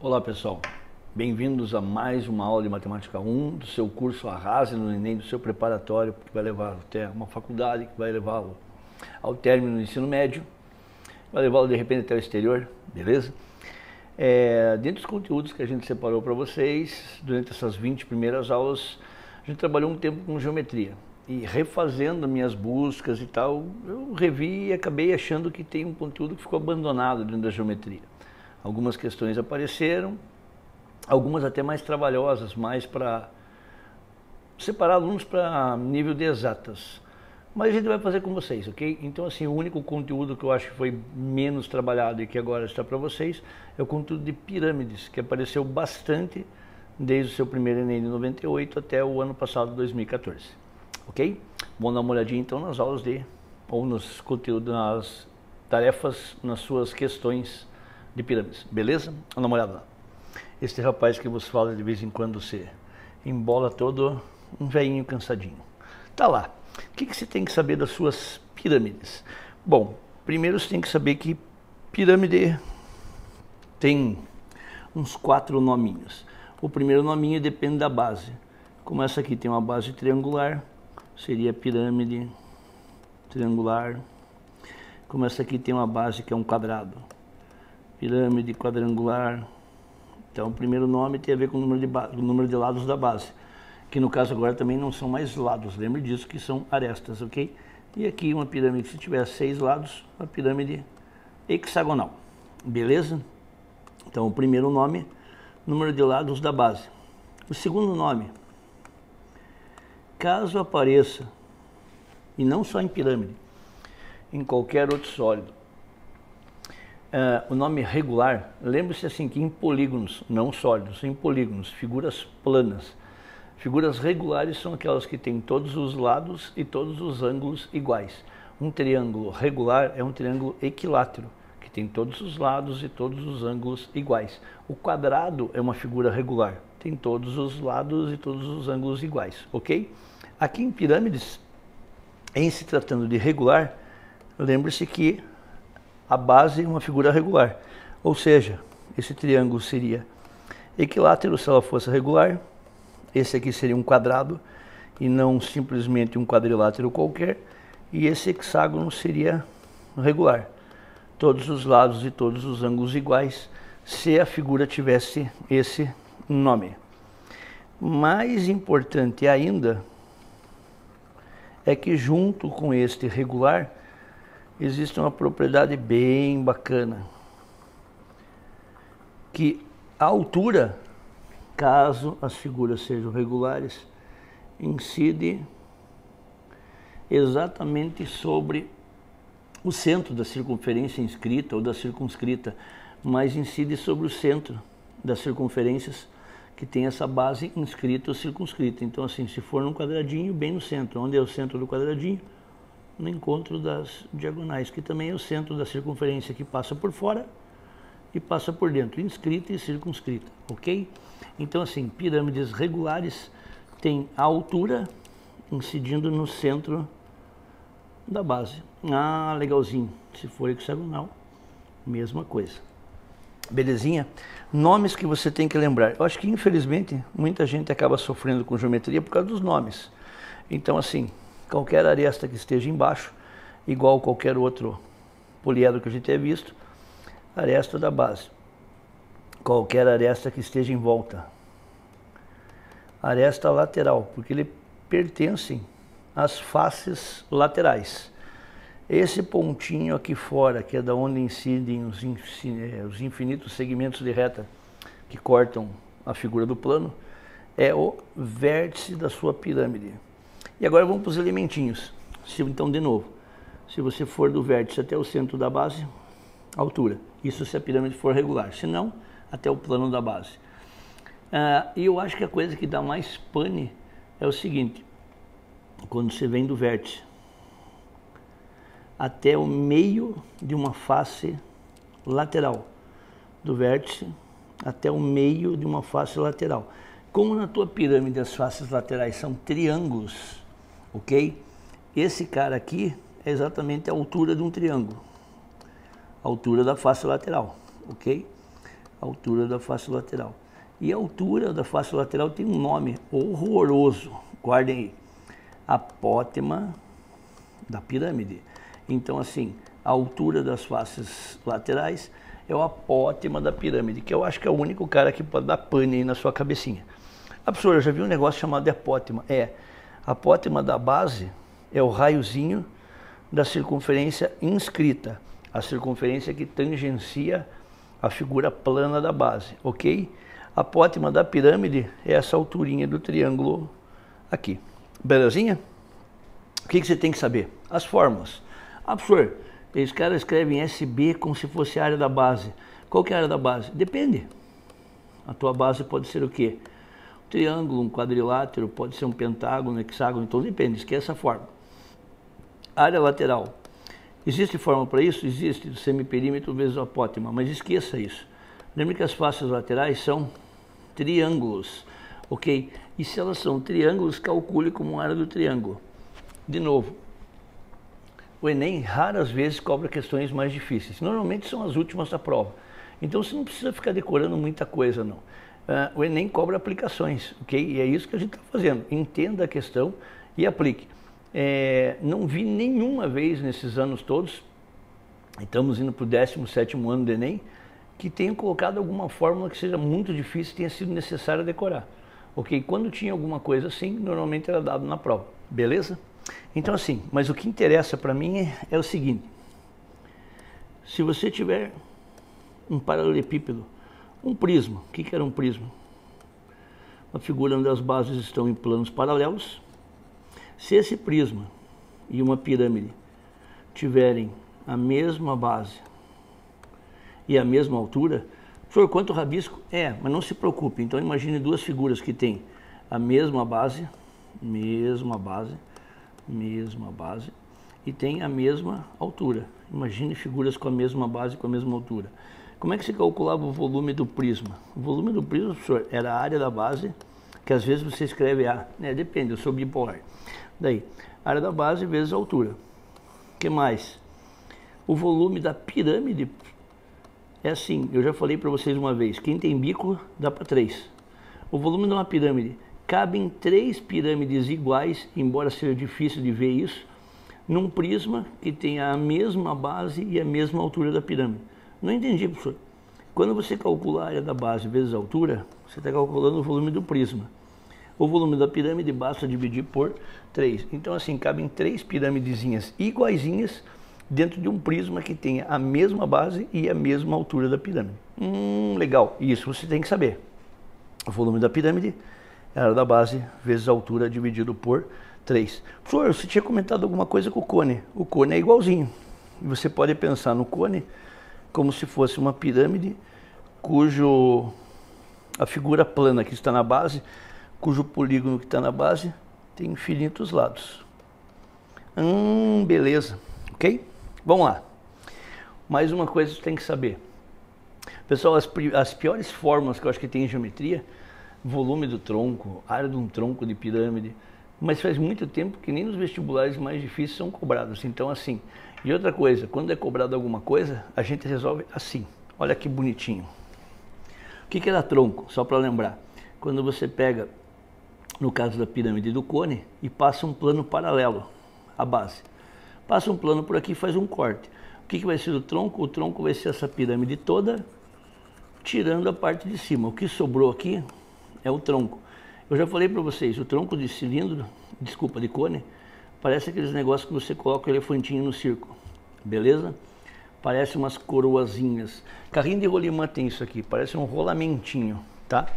Olá pessoal, bem-vindos a mais uma aula de Matemática 1 do seu curso Arrase no Enem, do seu preparatório, que vai levar até uma faculdade, que vai levá-lo ao término do ensino médio, vai levá-lo de repente até o exterior, beleza? Dentro dos conteúdos que a gente separou para vocês, durante essas 20 primeiras aulas, a gente trabalhou um tempo com geometria. E refazendo minhas buscas e tal, eu revi e acabei achando que tem um conteúdo que ficou abandonado dentro da geometria. Algumas questões apareceram, algumas até mais trabalhosas, mais para separar alunos para nível de exatas. Mas a gente vai fazer com vocês, ok? Então, assim, o único conteúdo que eu acho que foi menos trabalhado e que agora está para vocês é o conteúdo de pirâmides, que apareceu bastante desde o seu primeiro Enem de 98 até o ano passado, 2014. Ok? Vamos dar uma olhadinha então nas aulas ou nos conteúdos, nas tarefas, nas suas questões de pirâmides, beleza? Vamos dar uma olhada lá. Este rapaz que vos fala de vez em quando se embola todo um velhinho cansadinho. Tá lá. O que você tem que saber das suas pirâmides? Bom, primeiro você tem que saber que pirâmide tem uns 4 nominhos. O primeiro nominho depende da base. Como essa aqui tem uma base triangular, seria pirâmide triangular. Como essa aqui tem uma base que é um quadrado, pirâmide quadrangular. Então o primeiro nome tem a ver com o número de lados da base, que no caso agora também não são mais lados, lembre disso, que são arestas, ok? E aqui uma pirâmide, se tiver 6 lados, uma pirâmide hexagonal, beleza? Então o primeiro nome, número de lados da base. O segundo nome, caso apareça, e não só em pirâmide, em qualquer outro sólido, o nome regular, lembre-se assim que em polígonos, não sólidos, em polígonos, figuras planas. Figuras regulares são aquelas que têm todos os lados e todos os ângulos iguais. Um triângulo regular é um triângulo equilátero, que tem todos os lados e todos os ângulos iguais. O quadrado é uma figura regular, tem todos os lados e todos os ângulos iguais, ok? Aqui em pirâmides, em se tratando de regular, lembre-se que a base é uma figura regular, ou seja, esse triângulo seria equilátero se ela fosse regular, esse aqui seria um quadrado e não simplesmente um quadrilátero qualquer, e esse hexágono seria regular, todos os lados e todos os ângulos iguais, se a figura tivesse esse nome. Mais importante ainda é que junto com este regular existe uma propriedade bem bacana, que a altura, caso as figuras sejam regulares, incide exatamente sobre o centro da circunferência inscrita ou da circunscrita, mas incide sobre o centro das circunferências que tem essa base inscrita ou circunscrita. Então assim, se for num quadradinho, bem no centro, onde é o centro do quadradinho? No encontro das diagonais, que também é o centro da circunferência que passa por fora e passa por dentro, inscrita e circunscrita, ok? Então assim, pirâmides regulares têm a altura incidindo no centro da base. Ah, legalzinho. Se for hexagonal, mesma coisa. Belezinha? Nomes que você tem que lembrar. Eu acho que infelizmente muita gente acaba sofrendo com geometria por causa dos nomes. Então assim, qualquer aresta que esteja embaixo, igual qualquer outro poliedro que a gente tenha visto, aresta da base. Qualquer aresta que esteja em volta, aresta lateral, porque ele pertencem às faces laterais. Esse pontinho aqui fora, que é da onde incidem os infinitos segmentos de reta que cortam a figura do plano, é o vértice da sua pirâmide. E agora vamos para os elementinhos. Então, de novo, se você for do vértice até o centro da base, altura. Isso se a pirâmide for regular. Se não, até o plano da base. E eu acho que a coisa que dá mais pane é o seguinte. Quando você vem do vértice até o meio de uma face lateral. Do vértice até o meio de uma face lateral. Como na tua pirâmide as faces laterais são triângulos, ok? Esse cara aqui é exatamente a altura de um triângulo, a altura da face lateral, ok? Altura da face lateral. E a altura da face lateral tem um nome horroroso. Guardem aí. Apótema da pirâmide. Então, assim, a altura das faces laterais é o apótema da pirâmide, que eu acho que é o único cara que pode dar pane aí na sua cabecinha. Ah, professor, eu já vi um negócio chamado de apótema. Apótema da base é o raiozinho da circunferência inscrita, a circunferência que tangencia a figura plana da base, ok? Apótema da pirâmide é essa alturinha do triângulo aqui. Belezinha? O que você tem que saber? As fórmulas. Ah, professor, os caras escrevem SB como se fosse a área da base. Qual que é a área da base? Depende. A tua base pode ser o quê? Um triângulo, um quadrilátero, pode ser um pentágono, um hexágono, então depende, esquece a fórmula. Área lateral. Existe fórmula para isso? Existe, do semiperímetro vezes o apótema, mas esqueça isso. Lembre que as faces laterais são triângulos, ok? E se elas são triângulos, calcule como área do triângulo. De novo, o Enem raras vezes cobra questões mais difíceis. Normalmente são as últimas da prova. Então você não precisa ficar decorando muita coisa, não. O Enem cobra aplicações, ok? E é isso que a gente está fazendo. Entenda a questão e aplique. Não vi nenhuma vez nesses anos todos, estamos indo para o 17º ano do Enem, que tenham colocado alguma fórmula que seja muito difícil e tenha sido necessário decorar. Ok? Quando tinha alguma coisa assim, normalmente era dado na prova. Beleza? Então assim, mas o que interessa para mim é o seguinte. Se você tiver um paralelepípedo, um prisma, o que era um prisma? Uma figura onde as bases estão em planos paralelos. Se esse prisma e uma pirâmide tiverem a mesma base e a mesma altura, professor, quanto rabisco? Mas não se preocupe. Então imagine duas figuras que têm a mesma base e tem a mesma altura. Imagine figuras com a mesma base e com a mesma altura. Como é que se calculava o volume do prisma? O volume do prisma, professor, era a área da base, que às vezes você escreve A. Depende, eu sou bipolar. Daí, área da base vezes a altura. O que mais? O volume da pirâmide é assim, eu já falei para vocês uma vez, quem tem bico dá para 3. O volume de uma pirâmide, cabem 3 pirâmides iguais, embora seja difícil de ver isso, num prisma que tenha a mesma base e a mesma altura da pirâmide. Não entendi, professor. Quando você calcula a área da base vezes a altura, você está calculando o volume do prisma. O volume da pirâmide basta dividir por 3. Então assim, cabem 3 piramidezinhas iguaizinhas dentro de um prisma que tenha a mesma base e a mesma altura da pirâmide. Legal. Isso você tem que saber. O volume da pirâmide é a área da base vezes a altura dividido por 3. Professor, você tinha comentado alguma coisa com o cone. O cone é igualzinho. E você pode pensar no cone como se fosse uma pirâmide a figura plana que está na base, cujo polígono que está na base tem infinitos lados. Beleza. Ok? Vamos lá. Mais uma coisa que você tem que saber. Pessoal, as piores fórmulas que eu acho que tem em geometria, volume do tronco, área de um tronco de pirâmide, mas faz muito tempo que nem nos vestibulares mais difíceis são cobrados. Então assim, e outra coisa, quando é cobrado alguma coisa, a gente resolve assim. Olha que bonitinho. O que era tronco? Só para lembrar. Quando você pega, no caso da pirâmide do cone, e passa um plano paralelo à base. Passa um plano por aqui e faz um corte. O que vai ser o tronco? O tronco vai ser essa pirâmide toda, tirando a parte de cima. O que sobrou aqui é o tronco. Eu já falei para vocês, o tronco de cilindro, de cone, parece aqueles negócios que você coloca o elefantinho no circo. Beleza? Parece umas coroazinhas. Carrinho de rolimã tem isso aqui, parece um rolamentinho, tá?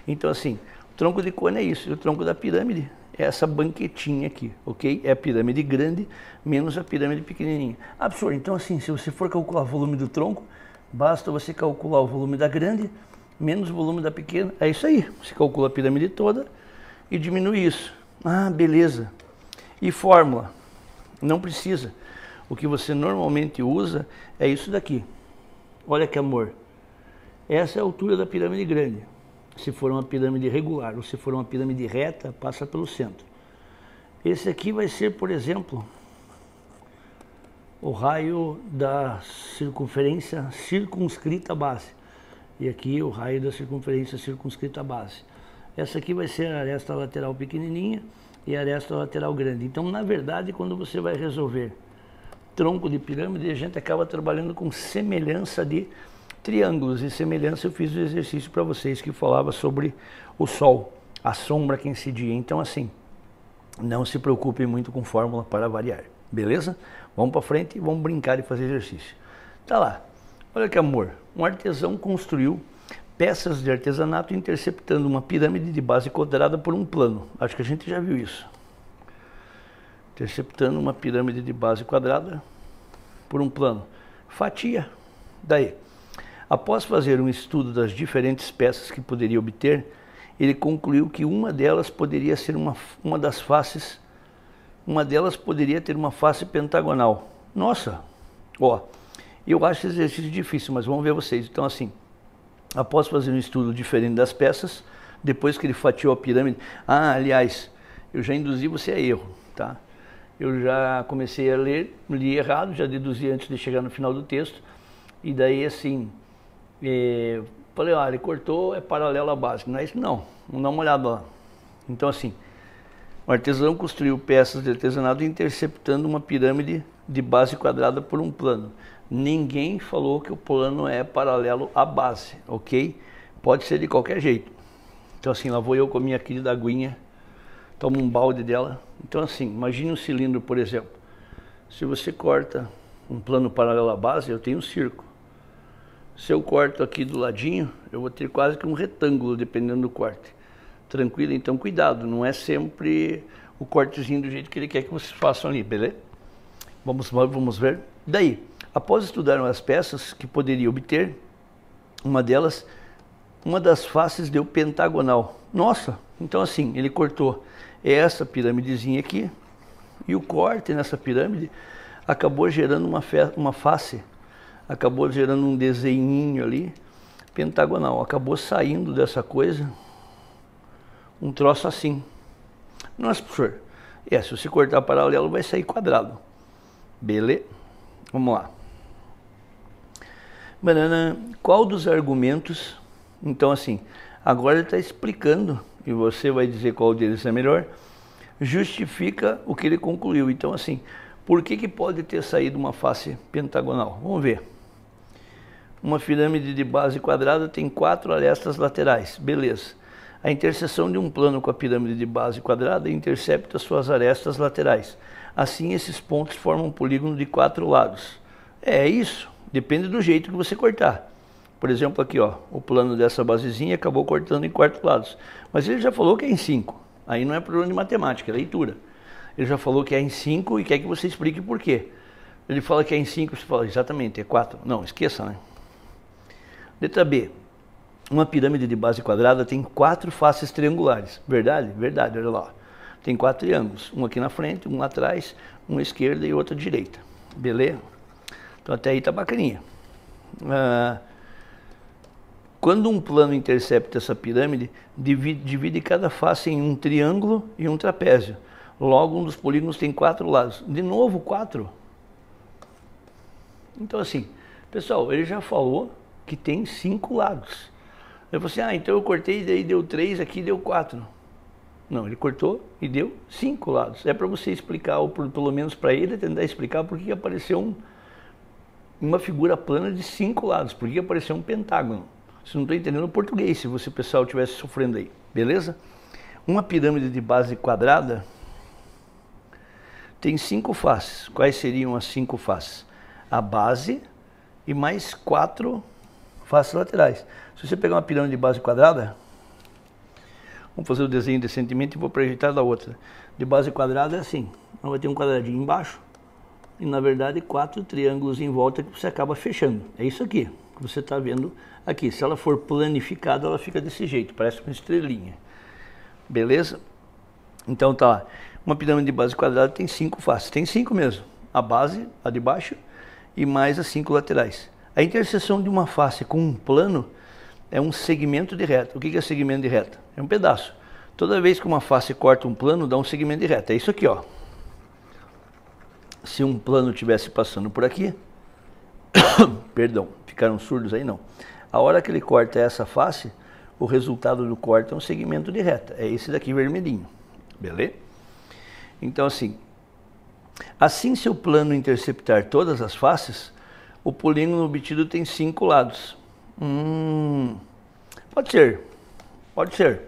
Então assim, o tronco de cone é isso, e o tronco da pirâmide é essa banquetinha aqui, ok? É a pirâmide grande menos a pirâmide pequenininha. Professor, então assim, se você for calcular o volume do tronco, basta você calcular o volume da grande menos o volume da pequena. É isso aí, você calcula a pirâmide toda e diminui isso. Beleza. E fórmula? Não precisa. O que você normalmente usa é isso daqui. Olha que amor. Essa é a altura da pirâmide grande. Se for uma pirâmide regular ou se for uma pirâmide reta, passa pelo centro. Esse aqui vai ser, por exemplo, o raio da circunferência circunscrita à base. e aqui o raio da circunferência circunscrita à base. Essa aqui vai ser a aresta lateral pequenininha e a aresta lateral grande. Então, na verdade, quando você vai resolver tronco de pirâmide, a gente acaba trabalhando com semelhança de triângulos. E semelhança eu fiz o exercício para vocês que falava sobre o sol, a sombra que incidia. Então, assim, não se preocupe muito com fórmula para variar, beleza? Vamos para frente e vamos brincar e fazer exercício. Tá lá, olha que amor, um artesão construiu peças de artesanato interceptando uma pirâmide de base quadrada por um plano. Acho que a gente já viu isso. Interceptando uma pirâmide de base quadrada por um plano. Fatia. Daí, após fazer um estudo das diferentes peças que poderia obter, ele concluiu que uma delas poderia ser uma das faces, uma delas poderia ter uma face pentagonal. Nossa, ó, eu acho esse exercício difícil, mas vamos ver vocês. Então, assim, após fazer um estudo diferente das peças, depois que ele fatiou a pirâmide... Ah, aliás, eu já induzi você a erro, tá? Eu já comecei a ler, li errado, já deduzi antes de chegar no final do texto, e daí, assim, falei, ah, ele cortou, é paralelo à base. Não é isso? Não, vamos dar uma olhada lá. Então, assim, o artesão construiu peças de artesanato interceptando uma pirâmide de base quadrada por um plano. Ninguém falou que o plano é paralelo à base, ok? Pode ser de qualquer jeito. Então, assim, lá vou eu com a minha querida aguinha, tomo um balde dela. Então, assim, imagine um cilindro, por exemplo. Se você corta um plano paralelo à base, eu tenho um círculo. Se eu corto aqui do ladinho, eu vou ter quase que um retângulo, dependendo do corte. Tranquilo? Então, cuidado, não é sempre o cortezinho do jeito que ele quer que vocês façam ali, beleza? Vamos ver. Daí, após estudar as peças que poderia obter, uma das faces deu pentagonal. Nossa, então assim, ele cortou essa pirâmidezinha aqui, e o corte nessa pirâmide acabou gerando uma face, acabou gerando um desenhinho ali, pentagonal. Acabou saindo dessa coisa um troço assim. Nossa, professor, se você cortar paralelo vai sair quadrado. Beleza? Vamos lá. Banana, qual dos argumentos... Então, assim, agora ele está explicando, e você vai dizer qual deles é melhor, justifica o que ele concluiu. Então, assim, por que pode ter saído uma face pentagonal? Vamos ver. Uma pirâmide de base quadrada tem 4 arestas laterais. Beleza. A interseção de um plano com a pirâmide de base quadrada intercepta suas arestas laterais. Assim, esses pontos formam um polígono de 4 lados. É isso. Depende do jeito que você cortar. Por exemplo, aqui, ó, o plano dessa basezinha acabou cortando em 4 lados. Mas ele já falou que é em 5. Aí não é problema de matemática, é leitura. Ele já falou que é em 5 e quer que você explique por quê. Ele fala que é em 5, você fala, exatamente, é 4. Não, esqueça, né? Letra B. Uma pirâmide de base quadrada tem 4 faces triangulares. Verdade? Verdade, olha lá. Tem 4 triângulos. Um aqui na frente, um lá atrás, um à esquerda e outro à direita. Beleza? Então até aí tá bacaninha. Quando um plano intercepta essa pirâmide, divide cada face em um triângulo e um trapézio. Logo, um dos polígonos tem 4 lados. De novo, 4. Então, assim, pessoal, ele já falou que tem 5 lados. Eu falei assim, então eu cortei, daí deu 3, aqui deu 4. Não, ele cortou e deu 5 lados. É para você explicar, ou pelo menos para ele tentar explicar por que apareceu uma figura plana de 5 lados. Por que apareceu um pentágono? Você não está entendendo o português, se você, pessoal, estivesse sofrendo aí, beleza? Uma pirâmide de base quadrada tem 5 faces. Quais seriam as 5 faces? A base e mais 4 faces laterais. Se você pegar uma pirâmide de base quadrada, vamos fazer o desenho decentemente e vou projetar da outra. De base quadrada é assim, então vai ter um quadradinho embaixo e, na verdade, 4 triângulos em volta que você acaba fechando. É isso aqui que você está vendo aqui. Se ela for planificada, ela fica desse jeito, parece uma estrelinha. Beleza? Então tá lá. Uma pirâmide de base quadrada tem 5 faces. Tem 5 mesmo. A base, a de baixo, e mais as 5 laterais. A interseção de uma face com um plano é um segmento de reta. O que é segmento de reta? É um pedaço. Toda vez que uma face corta um plano, dá um segmento de reta. É isso aqui, ó. Se um plano estivesse passando por aqui, perdão, ficaram surdos aí não. A hora que ele corta essa face, o resultado do corte é um segmento de reta. É esse daqui vermelhinho. Beleza? Então assim se o plano interceptar todas as faces, o polígono obtido tem 5 lados. Pode ser. Pode ser.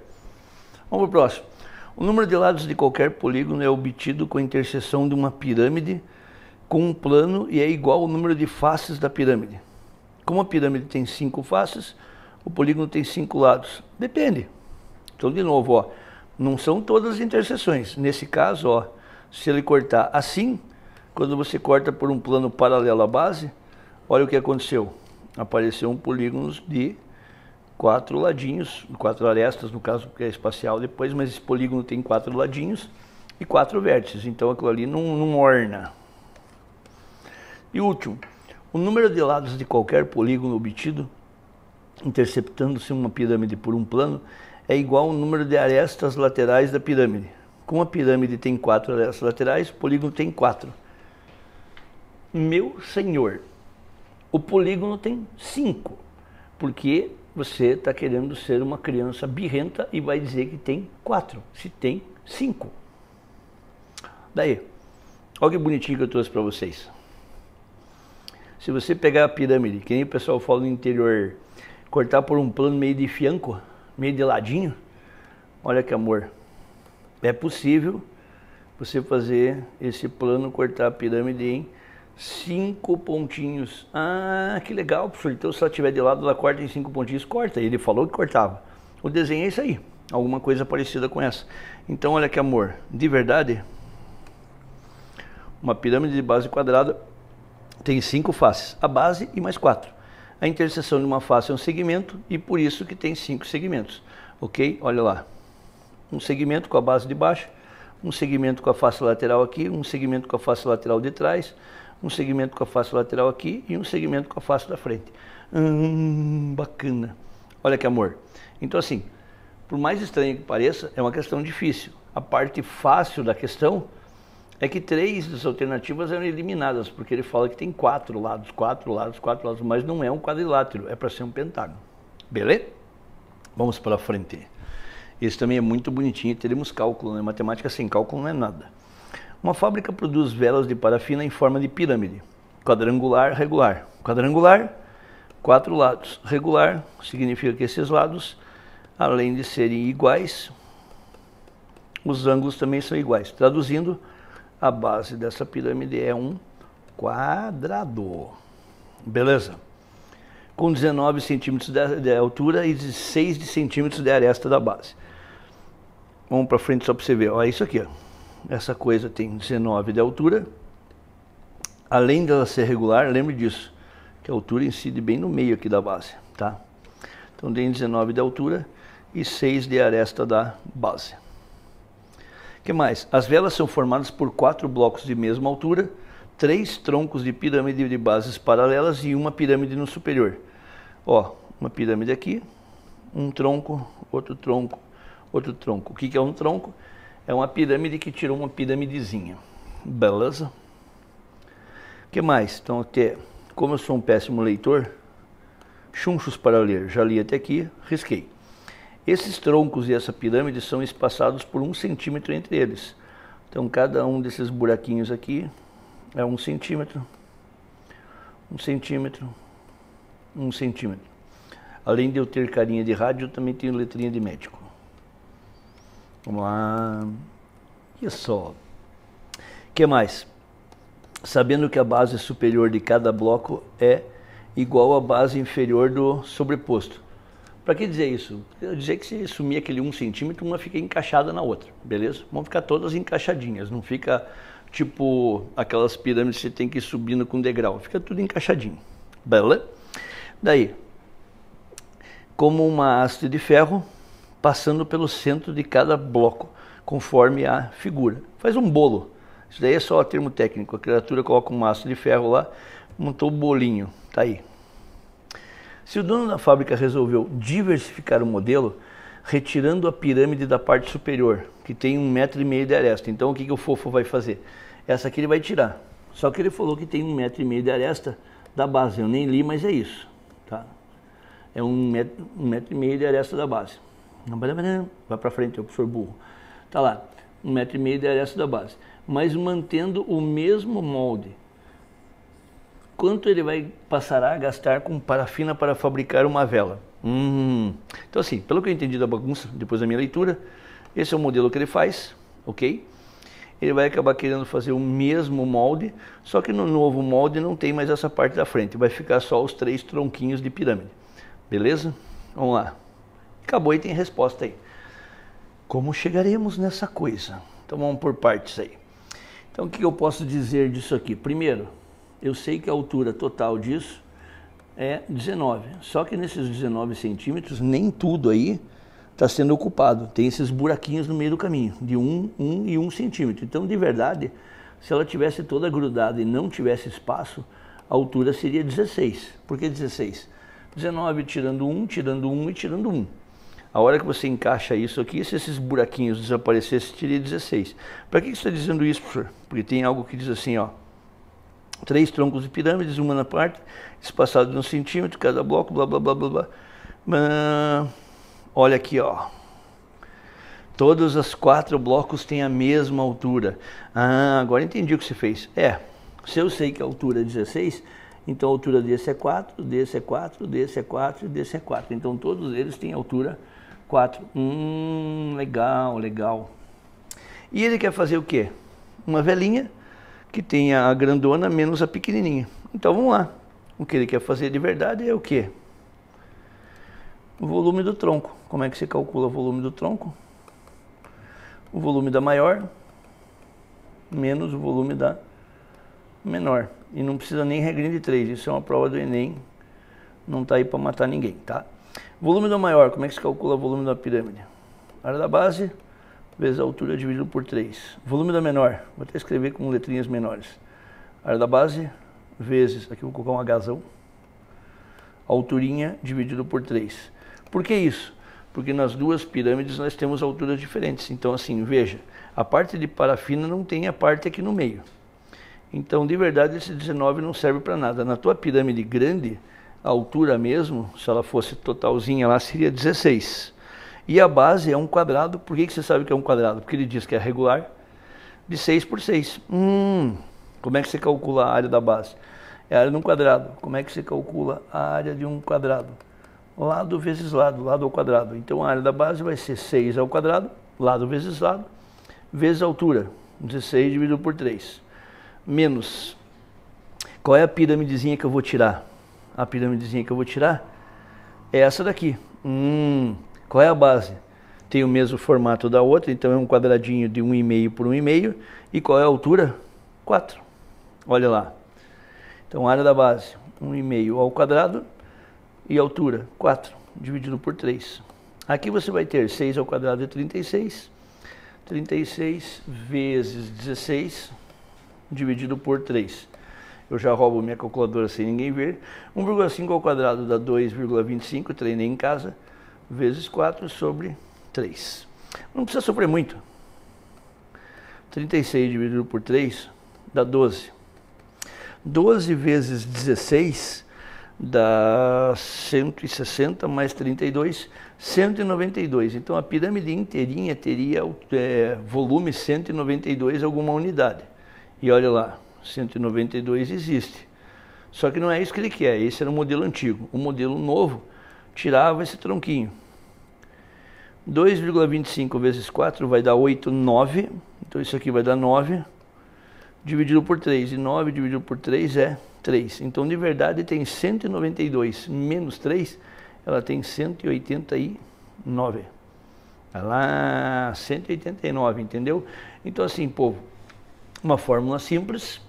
Vamos para o próximo. O número de lados de qualquer polígono é obtido com a interseção de uma pirâmide com um plano e é igual ao número de faces da pirâmide. Como a pirâmide tem 5 faces, o polígono tem 5 lados. Depende. Então, de novo, ó, não são todas as interseções. Nesse caso, ó, se ele cortar assim, quando você corta por um plano paralelo à base, olha o que aconteceu. Apareceu um polígono de 4 ladinhos, 4 arestas, no caso que é espacial depois, mas esse polígono tem 4 ladinhos e 4 vértices. Então aquilo ali não orna. E último, o número de lados de qualquer polígono obtido, interceptando-se uma pirâmide por um plano, é igual ao número de arestas laterais da pirâmide. Como a pirâmide tem 4 arestas laterais, o polígono tem 4. Meu senhor, o polígono tem 5, porque você está querendo ser uma criança birrenta e vai dizer que tem 4, se tem 5. Daí, olha que bonitinho que eu trouxe para vocês. Se você pegar a pirâmide, que nem o pessoal fala no interior, cortar por um plano meio de fianco, meio de ladinho, olha que amor. É possível você fazer esse plano, cortar a pirâmide em 5 pontinhos. Ah, que legal, professor. Então, se ela tiver de lado, ela corta em 5 pontinhos, corta. Ele falou que cortava. O desenho é isso aí. Alguma coisa parecida com essa. Então, olha que amor. De verdade, uma pirâmide de base quadrada tem 5 faces. A base e mais 4. A interseção de uma face é um segmento e por isso que tem 5 segmentos. Ok? Olha lá. Um segmento com a base de baixo, um segmento com a face lateral aqui, um segmento com a face lateral de trás, um segmento com a face lateral aqui e um segmento com a face da frente. Bacana. Olha que amor. Então assim, por mais estranho que pareça, é uma questão difícil. A parte fácil da questão é que 3 das alternativas eram eliminadas, porque ele fala que tem 4 lados, 4 lados, 4 lados, mas não é um quadrilátero, é para ser um pentágono. Beleza? Vamos para frente. Esse também é muito bonitinho, teremos cálculo, né? Matemática sem cálculo não é nada. Uma fábrica produz velas de parafina em forma de pirâmide, quadrangular, regular. Quadrangular, 4 lados. Regular significa que esses lados, além de serem iguais, os ângulos também são iguais. Traduzindo, a base dessa pirâmide é um quadrado. Beleza? Com 19 centímetros de altura e 16 centímetros de aresta da base. Vamos para frente só para você ver. Olha isso aqui, ó. Essa coisa tem 19 de altura. Além dela ser regular, lembre disso, que a altura incide bem no meio aqui da base, tá? Então tem 19 de altura e 6 de aresta da base. O que mais? As velas são formadas por 4 blocos de mesma altura, 3 troncos de pirâmide de bases paralelas e uma pirâmide no superior. Ó, uma pirâmide aqui, um tronco, outro tronco, outro tronco. O que é um tronco? É uma pirâmide que tirou uma piramidezinha. Beleza? O que mais? Então, até, como eu sou um péssimo leitor, chunchos para ler, já li até aqui, risquei. Esses troncos e essa pirâmide são espaçados por 1 centímetro entre eles. Então, cada um desses buraquinhos aqui é 1 centímetro, 1 centímetro, 1 centímetro. Além de eu ter carinha de rádio, eu também tenho letrinha de médico. Vamos lá. Isso. O que mais? Sabendo que a base superior de cada bloco é igual à base inferior do sobreposto. Para que dizer isso? Quer dizer que se sumir aquele 1 centímetro, uma fica encaixada na outra, beleza? Vão ficar todas encaixadinhas, não fica tipo aquelas pirâmides que você tem que ir subindo com degrau, fica tudo encaixadinho, beleza? Daí, como uma haste de ferro, passando pelo centro de cada bloco, conforme a figura. Faz um bolo, isso daí é só termo técnico, a criatura coloca uma haste de ferro lá, montou o bolinho, tá aí. Se o dono da fábrica resolveu diversificar o modelo, retirando a pirâmide da parte superior, que tem 1,5 metro de aresta, então o que o fofo vai fazer? Essa aqui ele vai tirar, só que ele falou que tem 1,5 metro de aresta da base, eu nem li, mas é isso, tá? é 1,5 m de aresta da base. Vai para frente, o professor burro. Tá lá, 1,5 m de aresta da base. Mas mantendo o mesmo molde. Quanto ele passará a gastar com parafina para fabricar uma vela? Então assim, pelo que eu entendi da bagunça, depois da minha leitura, esse é o modelo que ele faz, ok? Ele vai acabar querendo fazer o mesmo molde, só que no novo molde não tem mais essa parte da frente, vai ficar só os 3 tronquinhos de pirâmide. Beleza? Vamos lá. Acabou e tem resposta aí. Como chegaremos nessa coisa? Então vamos por partes aí. Então o que eu posso dizer disso aqui? Primeiro, eu sei que a altura total disso é 19. Só que nesses 19 centímetros, nem tudo aí está sendo ocupado. Tem esses buraquinhos no meio do caminho, de 1 e 1 centímetro. Então, de verdade, se ela tivesse toda grudada e não tivesse espaço, a altura seria 16. Por que 16? 19 tirando 1 e tirando 1. A hora que você encaixa isso aqui, se esses buraquinhos desaparecessem, teria 16. Para que você está dizendo isso, professor? Porque tem algo que diz assim, ó. 3 troncos de pirâmides, uma na parte, espaçado de 1 centímetro, cada bloco, blá, blá, blá, blá, blá. Olha aqui, ó. Todos os 4 blocos têm a mesma altura. Agora entendi o que você fez. Se eu sei que a altura é 16, então a altura desse é 4, desse é 4, desse é 4 e desse é 4. Então todos eles têm altura 4. Legal, legal. E ele quer fazer o quê? Uma velinha que tenha a grandona menos a pequenininha. Então vamos lá. O que ele quer fazer de verdade é o quê? O volume do tronco. Como é que você calcula o volume do tronco? O volume da maior menos o volume da menor. E não precisa nem regrinha de 3. Isso é uma prova do Enem. Não está aí para matar ninguém, tá? Volume da maior. Como é que se calcula o volume da pirâmide? Área da base vezes a altura dividido por 3. Volume da menor. Vou até escrever com letrinhas menores. Área da base vezes, aqui vou colocar um Hzão, alturinha dividido por 3. Por que isso? Porque nas duas pirâmides nós temos alturas diferentes. Então assim, veja, a parte de parafina não tem a parte aqui no meio. Então, de verdade, esse 19 não serve para nada. Na tua pirâmide grande, a altura mesmo, se ela fosse totalzinha lá, seria 16. E a base é um quadrado. Por que você sabe que é um quadrado? Porque ele diz que é regular de 6 por 6. Como é que você calcula a área da base? É a área de um quadrado. Como é que você calcula a área de um quadrado? Lado vezes lado, lado ao quadrado. Então a área da base vai ser 6 ao quadrado, lado vezes lado, vezes a altura, 16 dividido por 3. Menos, qual é a piramidezinha que eu vou tirar? A piramidezinha que eu vou tirar é essa daqui. Qual é a base? Tem o mesmo formato da outra, então é um quadradinho de 1,5 por 1,5. E qual é a altura? 4. Olha lá. Então a área da base, 1,5 ao quadrado, e a altura, 4, dividido por 3. Aqui você vai ter 6 ao quadrado é 36. 36 vezes 16, dividido por 3. Eu já roubo minha calculadora sem ninguém ver. 1,5 ao quadrado dá 2,25, treinei em casa, vezes 4 sobre 3. Não precisa sofrer muito. 36 dividido por 3 dá 12. 12 vezes 16 dá 160 mais 32, 192. Então a pirâmide inteirinha teria volume 192 alguma unidade. E olha lá, 192 existe. Só que não é isso que ele quer, esse era o modelo antigo. O modelo novo tirava esse tronquinho. 2,25 vezes 4 vai dar 8, 9. Então isso aqui vai dar 9, dividido por 3. E 9 dividido por 3 é 3. Então de verdade tem 192 menos 3, ela tem 189. Olha lá, 189, entendeu? Então assim, povo, uma fórmula simples,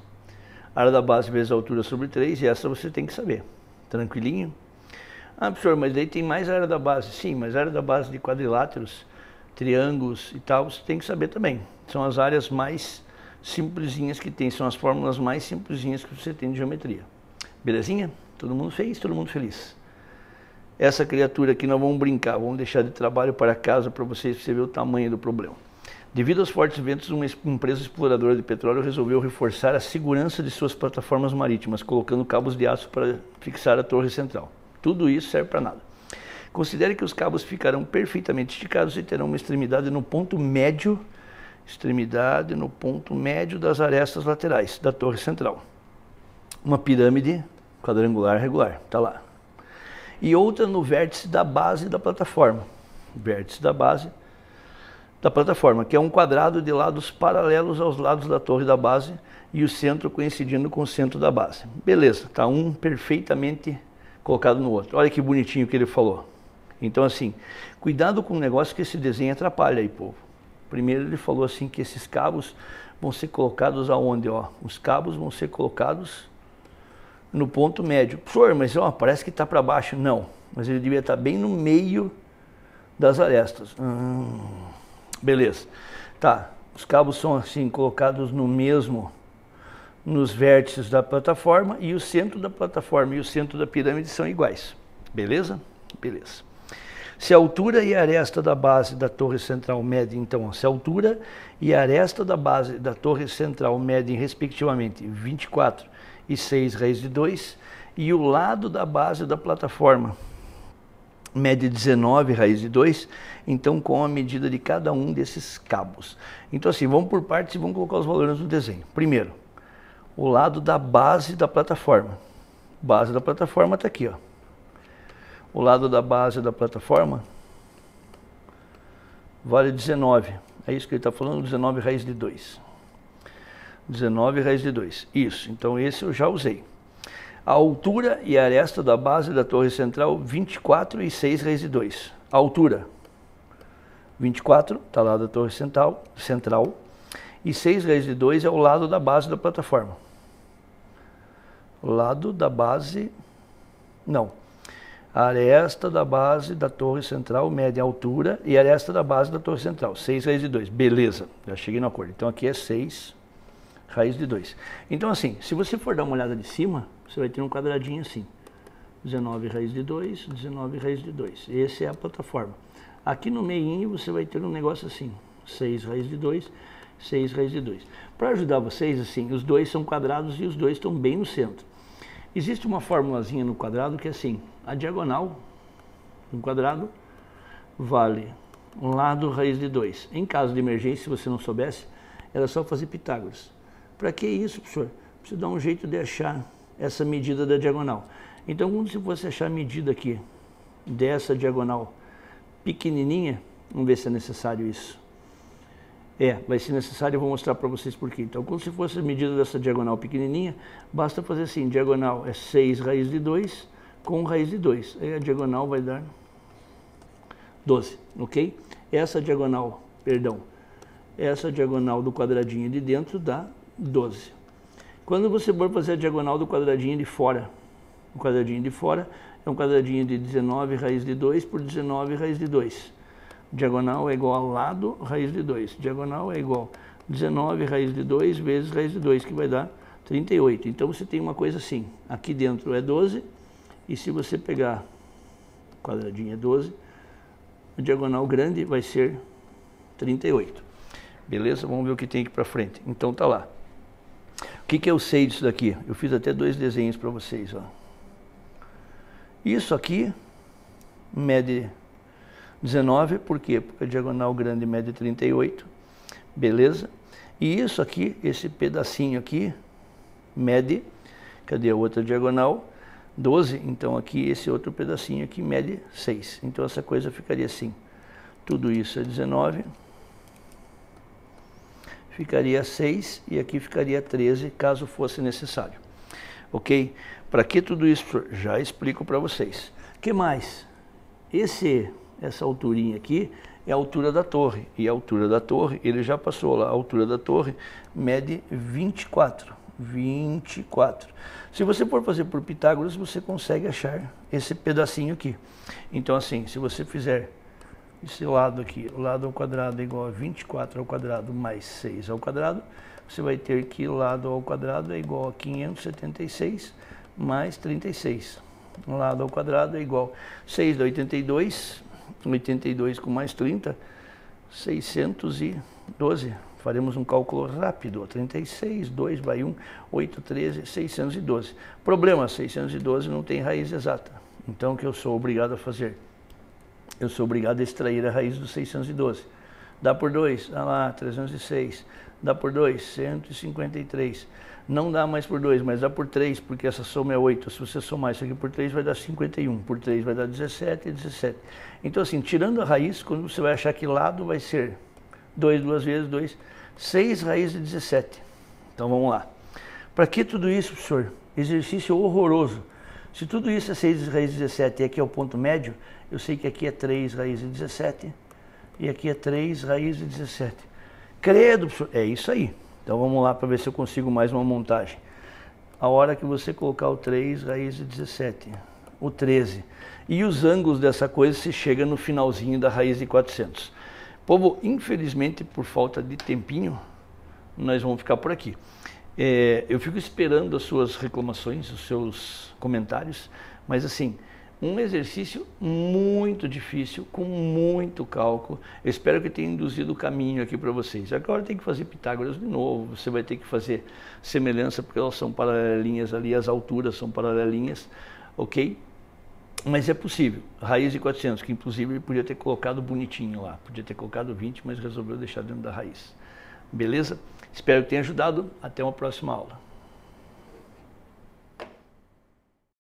área da base vezes a altura sobre 3, e essa você tem que saber. Tranquilinho? Professor, mas daí tem mais área da base. Sim, mas a área da base de quadriláteros, triângulos e tal, você tem que saber também. São as áreas mais simplesinhas que tem, são as fórmulas mais simplesinhas que você tem de geometria. Belezinha? Todo mundo fez, todo mundo feliz. Essa criatura aqui nós vamos brincar, vamos deixar de trabalho para casa para você ver o tamanho do problema. Devido aos fortes ventos, uma empresa exploradora de petróleo resolveu reforçar a segurança de suas plataformas marítimas, colocando cabos de aço para fixar a torre central. Tudo isso serve para nada. Considere que os cabos ficarão perfeitamente esticados e terão uma extremidade no ponto médio das arestas laterais da torre central. Uma pirâmide quadrangular regular, está lá. E outra no vértice da base da plataforma. Vértice da base da plataforma, que é um quadrado de lados paralelos aos lados da torre da base e o centro coincidindo com o centro da base. Beleza, está um perfeitamente colocado no outro. Olha que bonitinho que ele falou. Então assim, cuidado com o negócio que esse desenho atrapalha aí, povo. Primeiro ele falou assim que esses cabos vão ser colocados aonde? Ó, os cabos vão ser colocados no ponto médio. Professor, mas ó, parece que está para baixo. Não, mas ele devia estar bem no meio das arestas. Beleza. Tá, os cabos são assim colocados nos vértices da plataforma e o centro da plataforma e o centro da pirâmide são iguais. Beleza? Beleza. Se a altura e a aresta da base da torre central medem, então, se a altura e a aresta da base da torre central medem, respectivamente, 24 e 6 raiz de 2, e o lado da base da plataforma mede 19 raiz de 2, então com a medida de cada um desses cabos. Então assim, vamos por partes e vamos colocar os valores no desenho. Primeiro, o lado da base da plataforma. Base da plataforma está aqui, ó. O lado da base da plataforma vale 19. É isso que ele está falando, 19 raiz de 2. 19 raiz de 2. Isso, então esse eu já usei. A altura e a aresta da base da torre central, 24 e 6 raiz de 2. A altura, 24, está lá da torre central. E 6 raiz de 2 é o lado da base da plataforma. O lado da base, não. A aresta da base da torre central mede a altura e a aresta da base da torre central. 6 raiz de 2. Beleza, já cheguei no acordo. Então aqui é 6 raiz de 2. Então assim, se você for dar uma olhada de cima, você vai ter um quadradinho assim. 19 raiz de 2, 19 raiz de 2. Essa é a plataforma. Aqui no meio você vai ter um negócio assim. 6 raiz de 2, 6 raiz de 2. Para ajudar vocês, assim, os dois são quadrados e os dois estão bem no centro. Existe uma formulazinha no quadrado que é assim, a diagonal do quadrado vale lado raiz de 2. Em caso de emergência, se você não soubesse, era só fazer Pitágoras. Para que isso, professor? Precisa dar um jeito de achar essa medida da diagonal. Então, quando você fosse achar a medida aqui dessa pequenininha, vamos ver se é necessário isso. Vai ser necessário, eu vou mostrar para vocês por quê. Então, quando se fosse a medida dessa diagonal pequenininha, basta fazer assim, diagonal é 6 raiz de 2 com raiz de 2. Aí a diagonal vai dar 12, ok? Essa diagonal do quadradinho de dentro dá 12. Quando você for fazer a diagonal do quadradinho de fora, o quadradinho de fora é um quadradinho de 19 raiz de 2 por 19 raiz de 2. Diagonal é igual a lado raiz de 2. Diagonal é igual a 19 raiz de 2 vezes raiz de 2, que vai dar 38. Então você tem uma coisa assim, aqui dentro é 12, e se você pegar o quadradinho é 12, a diagonal grande vai ser 38. Beleza? Vamos ver o que tem aqui para frente. Então tá lá. O que eu sei disso daqui? Eu fiz até 2 desenhos para vocês. Ó. Isso aqui mede 19, por quê? Porque a diagonal grande mede 38, beleza? E isso aqui, esse pedacinho aqui, mede, cadê a outra diagonal? 12, então aqui esse outro pedacinho aqui mede 6. Então essa coisa ficaria assim, tudo isso é 19, ficaria 6 e aqui ficaria 13, caso fosse necessário. Ok? Para que tudo isso? Já explico para vocês. O que mais? Essa alturinha aqui é a altura da torre. E a altura da torre, ele já passou lá, a altura da torre mede 24. 24. Se você for fazer por Pitágoras, você consegue achar esse pedacinho aqui. Então assim, se você fizer esse lado aqui, o lado ao quadrado é igual a 24 ao quadrado mais 6 ao quadrado, você vai ter que o lado ao quadrado é igual a 576 mais 36. O lado ao quadrado é igual a 6 dá 82, 82 com mais 30, 612. Faremos um cálculo rápido. 36, 2 vai 1, 8, 13, 612. Problema, 612 não tem raiz exata. Então, o que eu sou obrigado a fazer? eu sou obrigado a extrair a raiz dos 612. Dá por 2, dá lá, 306. Dá por 2, 153. Não dá mais por 2, mas dá por 3, porque essa soma é 8. Se você somar isso aqui por 3, vai dar 51. Por 3 vai dar 17 e 17. Então, assim, tirando a raiz, quando você vai achar que lado vai ser 2, 2 vezes 2, 6 raízes de 17. Então, vamos lá. Para que tudo isso, professor? Exercício horroroso. Se tudo isso é 6 raízes de 17 e aqui é o ponto médio, eu sei que aqui é 3 raízes de 17 e aqui é 3 raízes de 17. Credo, professor. É isso aí. Então vamos lá para ver se eu consigo mais uma montagem. A hora que você colocar o 3 raízes de 17, o 13, e os ângulos dessa coisa se chega no finalzinho da raiz de 400. Povo, infelizmente, por falta de tempinho, nós vamos ficar por aqui. Eu fico esperando as suas reclamações, os seus comentários, mas assim, um exercício muito difícil, com muito cálculo. Eu espero que tenha induzido o caminho aqui para vocês. Agora tem que fazer Pitágoras de novo, você vai ter que fazer semelhança, porque elas são paralelinhas ali, as alturas são paralelinhas, ok? Mas é possível. Raiz de 400, que inclusive ele podia ter colocado bonitinho lá, podia ter colocado 20, mas resolveu deixar dentro da raiz. Beleza? Espero que tenha ajudado. Até uma próxima aula.